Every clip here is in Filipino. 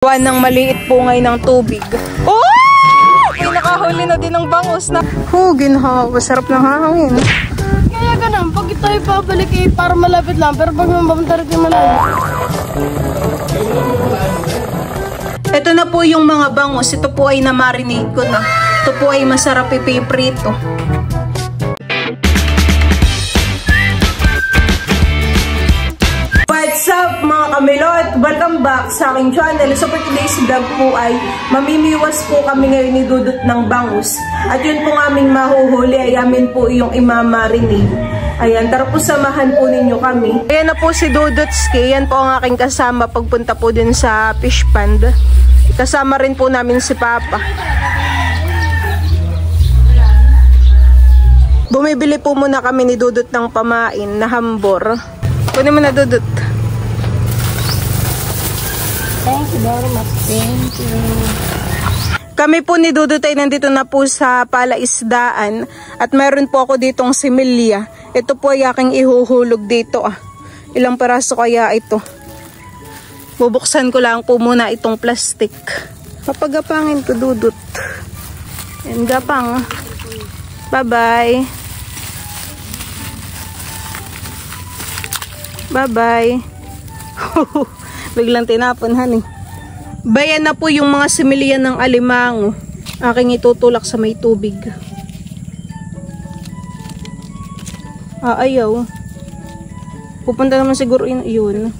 Buwan ng maliit po ngayon ng tubig. Oh! May nakahuli na din ng bangus na. Ginhawa. Sarap ng hangin. Kaya ganun, pag tayo pabalik para malapit lang, pero pag mababantarit yung malayo. Ito na po yung mga bangus. Ito po ay na-marinate ko na. Ito po ay masarap ipiprito. What's up mga kamilot? Welcome back sa aking channel. So for today's vlog po ay mamimiwas po kami ngayon ni Dudut ng bangus. At yun po aming mahuhuli ay amin po yung imamarinate. Ayan, tara po samahan po ninyo kami. Ayan na po si Dudutski. Yan po ang aking kasama pagpunta po din sa fish pond. Kasama rin po namin si Papa. Bumibili po muna kami ni Dudut ng pamain na hambor. Kunin mo na, Dudut. Thank you very much. Thank you. Kami po ni Dudut ay nandito na po sa palaisdaan. At meron po ako ditong similya. Ito po ay aking ihuhulog dito. Ilang peraso kaya ito? Bubuksan ko lang po muna itong plastic. Papagapangin ko, Dudut. Yan, gapang. Bye-bye. Bye-bye. Biglang tinapon, honey. Bayan na po yung mga similya ng alimango. Aking itutulak sa may tubig. Ayaw. Pupunta naman siguro yun.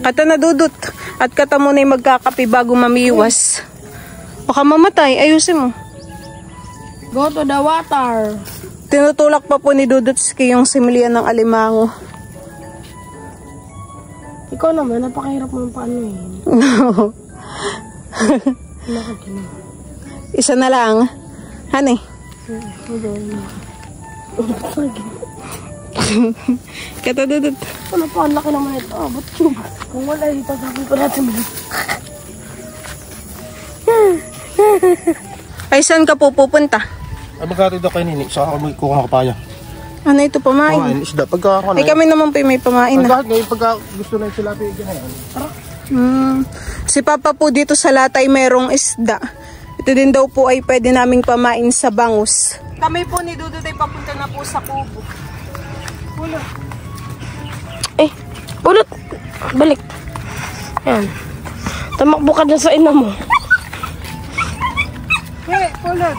Kata na, Dudut. At kata mo na yung magkakape bago mamiwas. Baka mamatay. Ayusin mo. Go to the water. Tinutulak pa po ni Dudutski yung similya ng alimango. Ikaw naman, napakahirap mo paano eh. No. Isa na lang. Honey. Kata, Dudut. Ano pa, ang laki naman ito. Ba't yun? Kung wala dito, sabi ko natin mo. Ay, saan ka po pupunta? Ay, magkatid ako nini. Saka ako magkukuha kapaya. Ano ito, pamain? Pamain, isda. Pagka ako na. Ay, kami naman po may pamain na. Ngayon, pagka gusto na yung silapi, ganyan. Tara. Si Papa po dito sa latay merong isda. Ito din daw po ay pwede naming pamain sa bangus. Kami po ni Dudut ay papunta na po sa kubo. Pulot. Pulot. Balik. Ayan. Tamakbo ka dyan sa ina mo. Hey, pulot.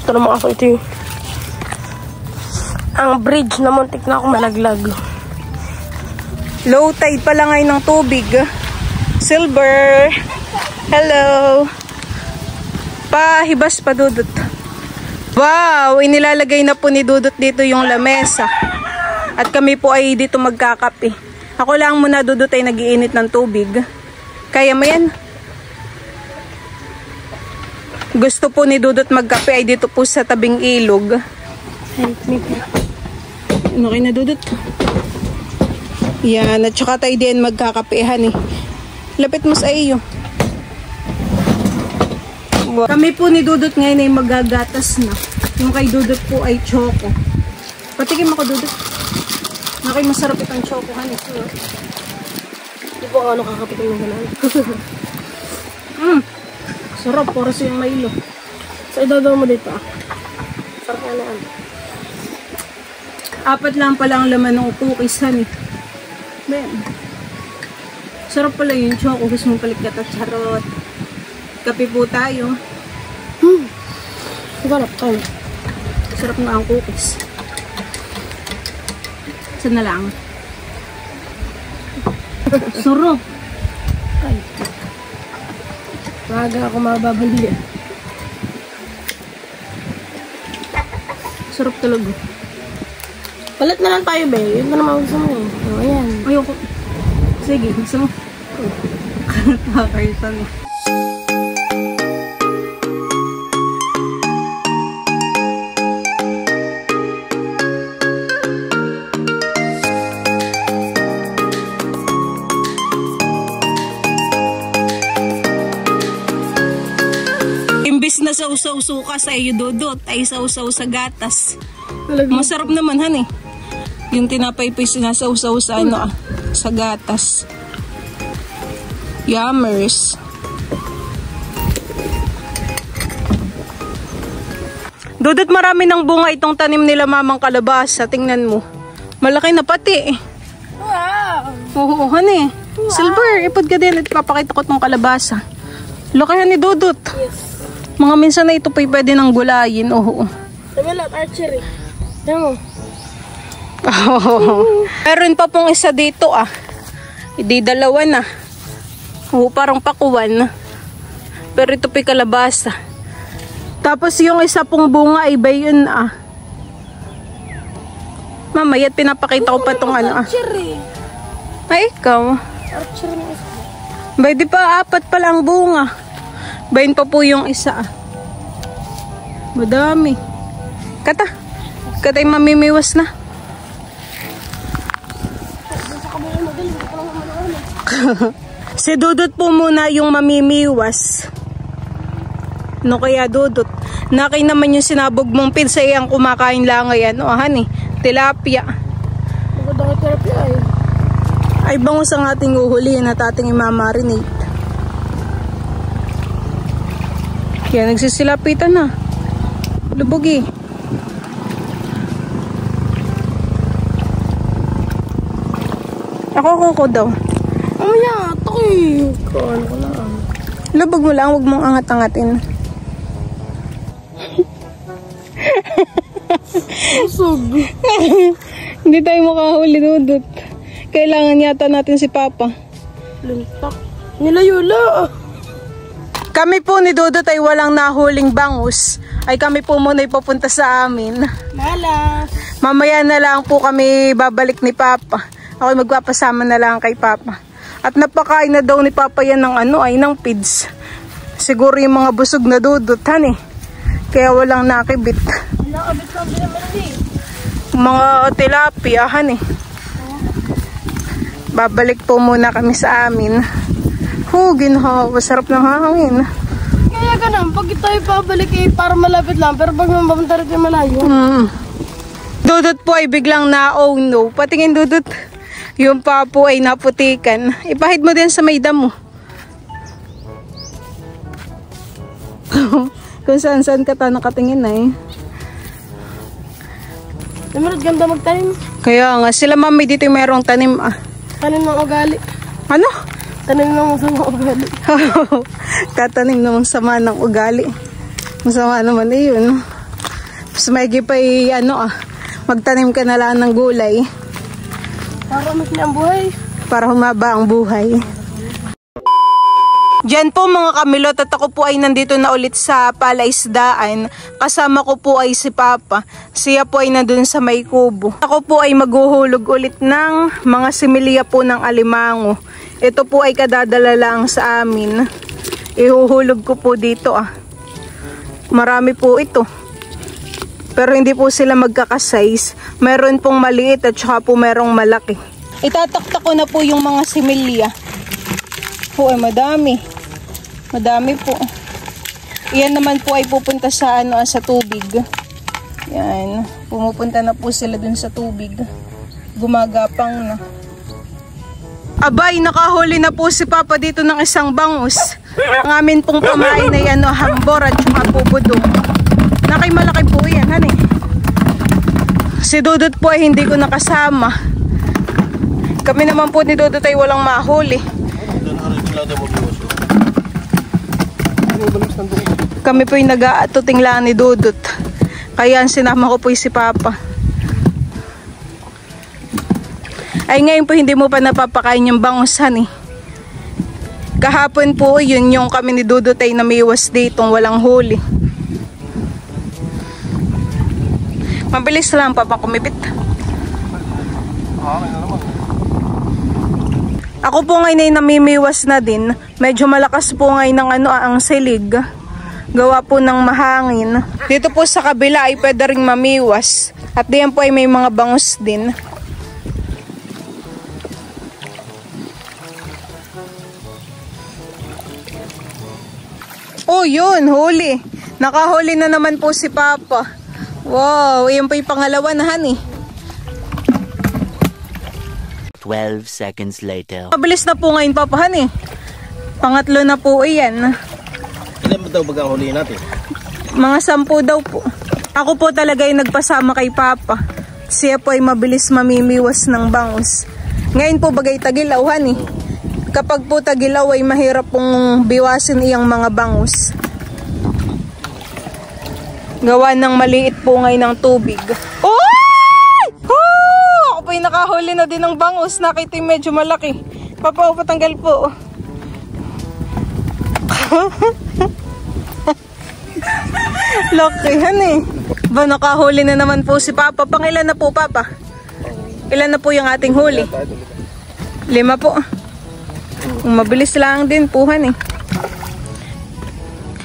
Ito naman ako ito yung ang bridge na muntik na ako malaglag. Low tide pa lang ngayon ng tubig. Silver. Hello. Pahibas pa, Dudut. Wow, inilalagay na po ni Dudut dito yung lamesa. At kami po ay dito magkakape. Ako lang muna, Dudut, ay nagiinit ng tubig. Kaya mo yan? Gusto po ni Dudut magkape ay dito po sa tabing ilog. Ano kayo na, Dudut? Yan, at saka tayo din magkakapehan eh. Lapit mo sa iyo. Wow. Kami po ni Dudut ngayon ay magagatas na. Yung kay Dudut po ay choco. Patikim ako, Dudut. Nakay masarap itong choco, honey. Di ba ano kakapit ng ganan? Sarap, oras yung Milo. So idagaw mo dito Sarap na yan. 4 lang pala ang laman ng cookies, honey. Ben. Sarap pala yung choco. Gusto mong palikat at charot. Kape po tayo. Sarap tayo. Sarap na ang cookies. Saan na lang? Sarap. Ay. Maga ako mababali. Sarap talaga. Palit na lang tayo, be. Yun na naman gusto mo. Ayan. Ayoko. Sige, gusto mo. Kakaitan mo. Imbis na sausaw-suka sa iyo, Dudut, ay sausaw sa gatas. Masarap naman, honey. Yung tinapay pa sinasawsaw sa ano, sa gatas. Yummers. Dudot, marami ng bunga itong tanim nila mamang kalabasa. Tingnan mo. Malaki na pati. Wow! Oo, honey. Wow. Silver, ipod ka din. Ipapakita ko itong kalabasa. Lakihan ni Dudot. Yes. Mga minsan na ito pa pwede ng gulayin. Oo. Sabi lang, archery. Tama mo. Oh. Meron pa pong isa dito ah. Hindi dalawa na. Oo, parang pakuwan. Pero ito pa kalabasa. Tapos yung isa pong bunga ay ba yun ah. Mamaya pinapakita ko pa itong ano ah. Archery. Ay, ikaw. Archery na isa. Bay, di pa apat pa lang bunga. Bayin pa po yung isa ah. Madami. Kata. Kata'y mamimiwas na. Si Dudot po muna yung mamimiwas. No kaya Dudot? Nakay naman yung sinabog mong pizza ang kumakain lang ngayon. O honey, tilapia. Magandang tilapia ay. Ay bangus ang ating uhulihin at ating imamarinate. Kaya nagsisilapitan na. Lubog eh. Ako daw. Mamaya, takoy. Kaan ko lang. Lubog mo lang, huwag mong angat-angatin. Busog. Hindi tayo makahuli, Dudot. Kailangan yata natin si Papa. Lintak. Nilayula. Kami po ni Dudot ay walang nahuling bangus. Ay kami po muna ipapunta sa amin. Malas. Mamaya na lang po kami babalik ni Papa. Ako magpapasama na lang kay Papa. At napakain na daw ni Papa yan ng ano ay ng pids. Siguro yung mga busog na Dudot, honey. Kaya walang nakibit. Nakabit lang din naman eh. Mga tilapia, honey. Babalik po muna kami sa amin. Ginhawa, sarap ng hangin. Kaya ganun, pag tayo pabalik eh, para malapit lang. Pero pag mapunta rin tayo malayo. Dudot po ay biglang na-oh no. Patingin Dudot. Yung papo ay naputikan. Ipahid mo din sa may damo. Kung saan-saan ka ta nakatingin na eh. Namarad ganda magtanim. Kaya nga, sila mami dito yung merong tanim ah. Tanim ng ugali. Ano? Tanim ng masama ugali. Tatanim namang sama ng ugali. Masama naman eh yun. Mas maigi pa ano ah. Magtanim ka na lang ng gulay. Para umakli ang buhay. Para humaba ang buhay. Diyan po mga kamilot at ako po ay nandito na ulit sa palaisdaan. Kasama ko po ay si Papa. Siya po ay nandun sa may kubo. Ako po ay maghuhulog ulit ng mga similya po ng alimango. Ito po ay kadadala lang sa amin. Ihuhulog ko po dito ah. Marami po ito. Pero hindi po sila magkakasize. Meron pong maliit at saka po merong malaki. Itataktak ko na po yung mga similya. Ay madami. Madami po. Iyan naman po ay pupunta sa sa tubig. Yan. Pumupunta na po sila dun sa tubig. Gumagapang na. Abay, nakahuli na po si Papa dito ng isang bangus. Ang amin pong pamain ay hambor at saka pupudong. Nakay malaki po yan, honey. Si Dudot po ay hindi ko nakasama. Kami naman po ni Dudot ay walang mahuli. Kami po yung nag-aatuting lang ni Dudot. Kaya sinama ko po si Papa. Ay ngayon po hindi mo pa napapakain yung bangus, honey. Kahapon po yun yung kami ni Dudot ay namiwas ditong walang huli. Mabilis lang Papa kumipit. Ako po ngayon ay namimiwas na din. Medyo malakas po ngayon ng ang silig. Gawa po ng mahangin. Dito po sa kabila ay pwede ring mamiwas. At diyan po ay may mga bangus din. Oh yun, huli. Nakahuli na naman po si Papa. Wow, iyan po yung pangalawa na honey. 12 seconds later. Mabilis na po ngayon Papa honey. Pangatlo na po iyan. Ilan ba daw bagang huliin natin? Mga 10 daw po. Ako po talaga ay nagpasama kay Papa. Siya po ay mabilis mamimiwas ng bangus. Ngayon po bagay tagilawan eh. Kapag po tagilaw ay mahirap pong biwasin iyang mga bangus. Gawa ng maliit po ngayon ng tubig. Oy! Oh! Ako po ay nakahuli na din ng bangus. Nakita yung medyo malaki. Papa, patanggal po. Lakihan eh. Ba, nakahuli na naman po si Papa. Pangilan na po, Papa? Ilan na po yung ating huli? 5 po. Mabilis lang din puhan eh.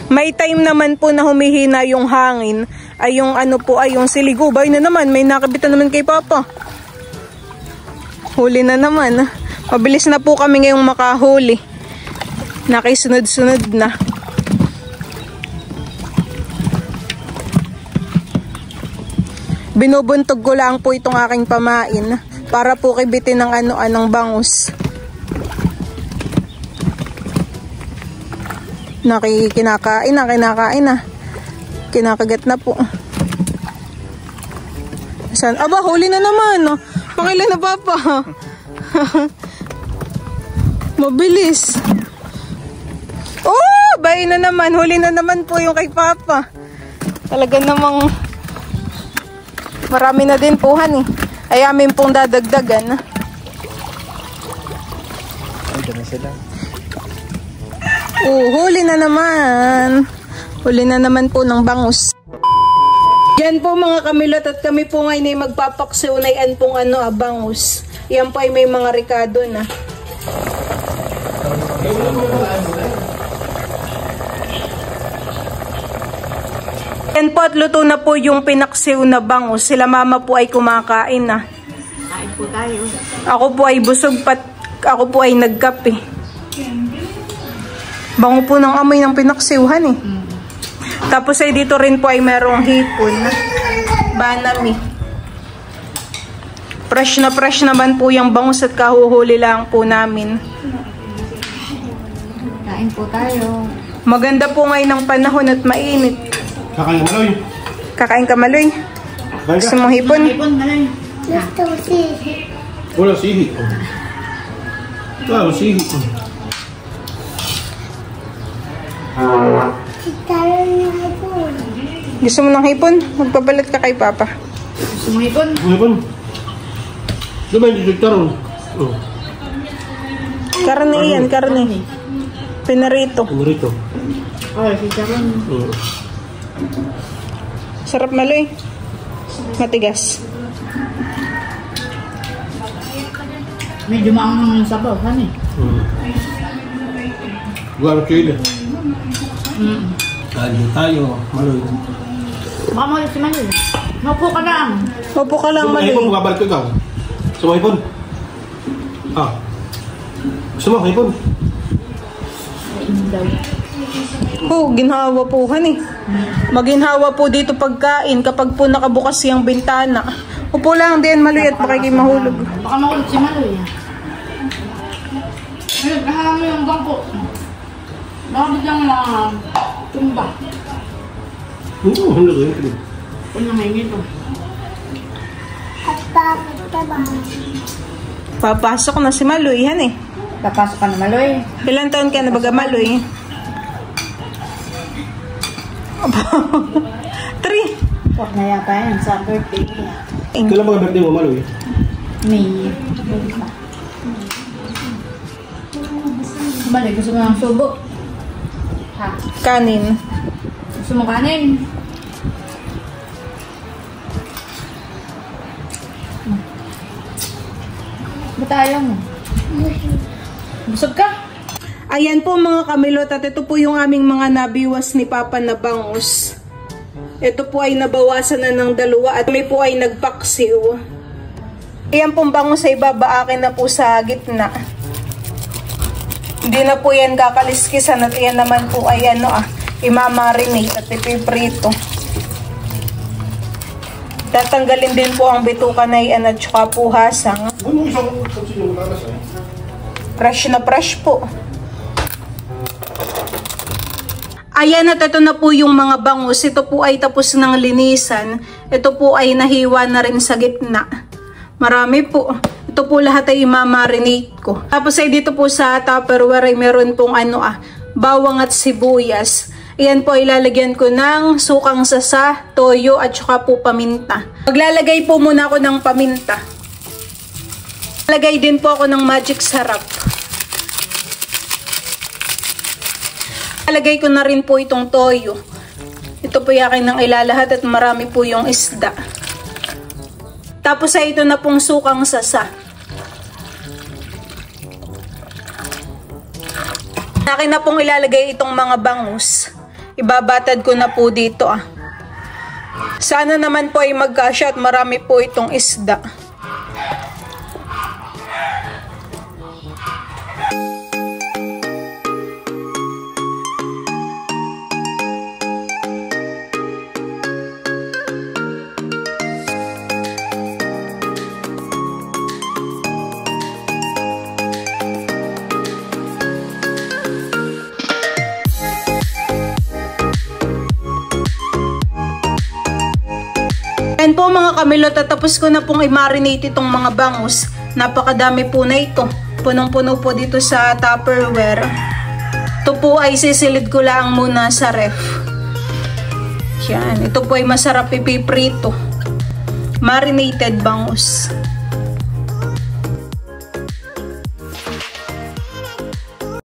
May time naman po na humihina yung hangin. Ay yung ano po, ay yung siligubay na naman. May nakabitan naman kay Papa. Huli na naman. Mabilis na po kami ngayong makahuli. Nakisunod-sunod na. Binubuntog ko lang po itong aking pamain para po kibitin ng ano-anong bangus. Kinakain na. Kinakagat na po. Saan? Aba, huli na naman. Oh. Pangilan na, Papa. Mabilis. Oh, bahay na naman. Huli na naman po yung kay Papa. Talaga namang marami na din puhan eh. Ay amin pong dadagdagan. Huli na naman. Huli na naman po ng bangus. Yan po mga kamilot at kami po ngayon ay magpapaksiunayan pong bangus. Yan po ay may mga ricado na. Yan po at luto na po yung pinaksiw na bangus. Sila mama po ay kumakain na. Kain po tayo. Ako po ay busog pat ako po ay nagkape. Bango po ng amoy ng pinaksiwhan eh. Tapos ay dito rin po ay merong hipon. Banami. Fresh naman po yung bangus at kahuhuli lang po namin. Kain po tayo. Maganda po ngayon ng panahon at mainit. Kakain ka, Maloy. Kakain ka, Maloy. Gusto mong hipon? Gusto ko sihi. Wala sihi. Wala sihi. Gusto mo ng hipon? Magpabalat ka kay Papa. Gusto mo hipon? Hipon. Diba yung diktaron? Karne yan, karne. Pinarito. Pinarito. Oh, si Charon. Sarap, Maloy. Matigas. Medyo maangang yung sabaw, hani? Guwaro chile. Kain tayo, Maloy. Baka mo si Maloy. Maupo ka lang. Maupo ka lang, Maloy. Gusto mo magabalik ikaw? Gusto mo hipon? Gusto mo hipon? Ginhawa po han eh. Maginhawa po dito pagkain kapag po nakabukas yung bintana. Upo lang din, Maloy, at makikimahulog. Baka makulit si Maloy. Ayun, kahalang mo yung bangko. Baka biglang tumba. Hindi rin. Kung nangingin to. Papasok na si Maloy, han eh. Papasok ka na, Maloy. Ilang taon ka na baga, Maloy? 3. Huwag na yata yan sa birthday niya. Kailan mga birthday mo, Maloy? May. Maloy, gusto mo ng subo? Ha? Kanin. Gusto mo kanin? Ba't ayaw mo? Busog ka? Ayan po mga kamilot at ito po yung aming mga nabiwas ni Papa na bangus. Ito po ay nabawasan na ng 2 at may po ay nagpaksiw. Ayan pong bangus ay babaakin na po sa gitna. Hindi na po yan kakaliskisan at yan naman po ay imamarinate at ipiprito. Tatanggalin din po ang bituka na yan at saka po hasang. Fresh na fresh po. Ayan, at ito na po yung mga bangus. Ito po ay tapos ng linisan. Ito po ay nahiwa na rin sa gitna. Marami po. Ito po lahat ay imamarinate ko. Tapos ay dito po sa Tupperware ay meron pong bawang at sibuyas. Ayan po, ilalagyan ko ng sukang sasa, toyo at saka po paminta. Maglalagay po muna ako ng paminta. Lagay din po ako ng magic sarap. Lagay ko na rin po itong toyo. Ito po yung akin ng ilalahat at marami po yung isda. Tapos ay ito na pong sukang sasa. Akin na pong ilalagay itong mga bangus. Ibabatad ko na po dito Sana naman po ay magkasya at marami po itong isda. Ayan po mga kamilot, tapos ko na pong i-marinate itong mga bangus. Napakadami po na ito. Punong-puno po dito sa Tupperware. Ito po ay sisilid ko lang muna sa ref. Yan. Ito po ay masarap ipiprito. Marinated bangus.